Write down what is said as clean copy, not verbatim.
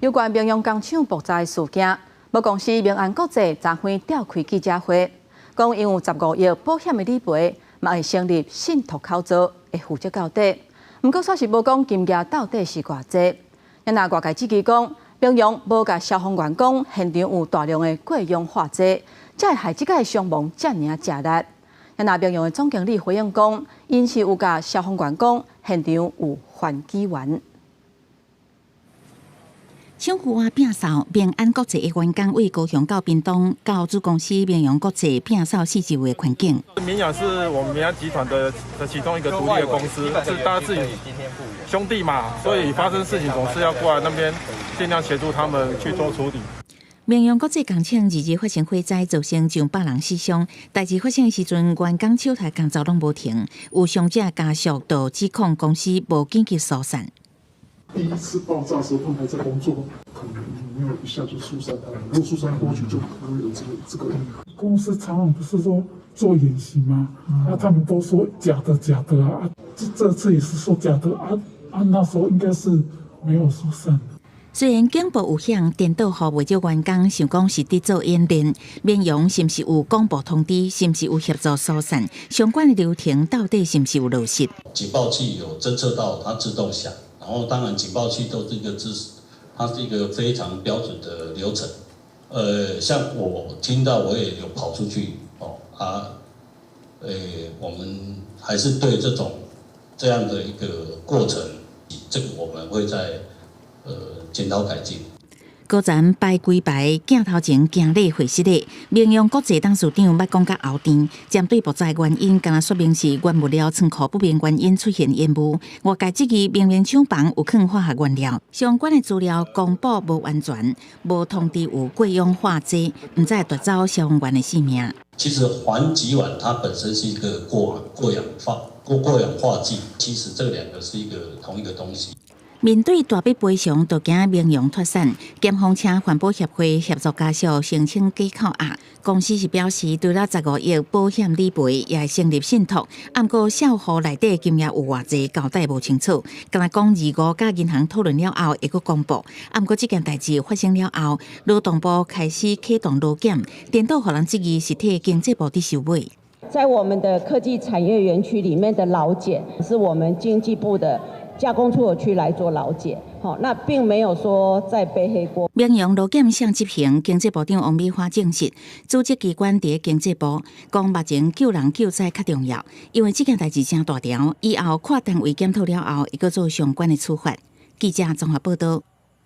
有关民用工厂爆炸事件，某公司明安国际昨天召开记者会，讲因有15亿保险的理赔，嘛会成立信托口座，会负责到底。不过煞是无讲金额到底是偌济。也那外界指记讲，民用无甲消防员讲现场有大量的过氧化剂，才会害这个伤亡遮尔吃力。也那民用的总经理回应讲，因是有甲消防员讲现场有环基源。抢户外摒扫，平安国际的员工为高雄到屏东到子公司明阳国际摒扫四周的环境。明阳是我们明阳集团的其中一个独立的公司，是大家自己兄弟嘛，所以发生事情总是要过来那边尽量协助他们去做处理。明阳国际工厂日日发生火灾，造成100人死伤。代志发生的时阵，员工手台工作拢无停，有伤者家属都指控公司无紧急疏散。第一次爆炸的时候，他们还在工作，可能没有一下就疏散他们。如果疏散过去，就不会有这个。公司常常不是说做演习吗？他们都说假的啊，这次也是说假的啊，那时候应该是没有疏散。虽然警报有响，颠倒号为少员工想讲是伫做演练，民用是毋是有广播通知，是毋是有协助疏散，相关的流程到底是毋是有落实？警报器有侦测到它自动响，然后当然警报器都是一个它是一个非常标准的流程。像我听到我也有跑出去我们还是对这样的一个过程，这个我们会在检讨改进。果然排归排，镜头前行礼会失礼。明阳国际董事长捌讲甲后甜，针对爆炸原因，敢若说明是原物料仓库不明原因出现烟雾。外界质疑明明厂房有放化学原料，相关的资料公布无完全，无通知有过氧化剂，唔再夺走消防员的性命。其实环己烷它本身是一个过氧化剂，其实这两个是同一个东西。面对大笔赔偿，就惊明阳脱产，检方请环保协会协助家属申请假扣押。公司是表示，除了15亿保险理赔，也会成立信托。不过销户内底金额有偌济，交代无清楚。敢若讲25甲银行讨论了后，会阁公布。不过这件代志发生了后，劳动部开始启动劳检，颠倒互人质疑是替经济部伫收尾。在我们的科技产业园区里面的劳检，是我们经济部的加工出口区来做劳检，那并没有说在背黑锅。明阳劳检向执行，经济部长王美花证实，组织机关伫经济部讲目前救人救灾较重要，因为这件代志真大条，以后跨单位检讨了后，会阁做相关的处罚。记者综合报道。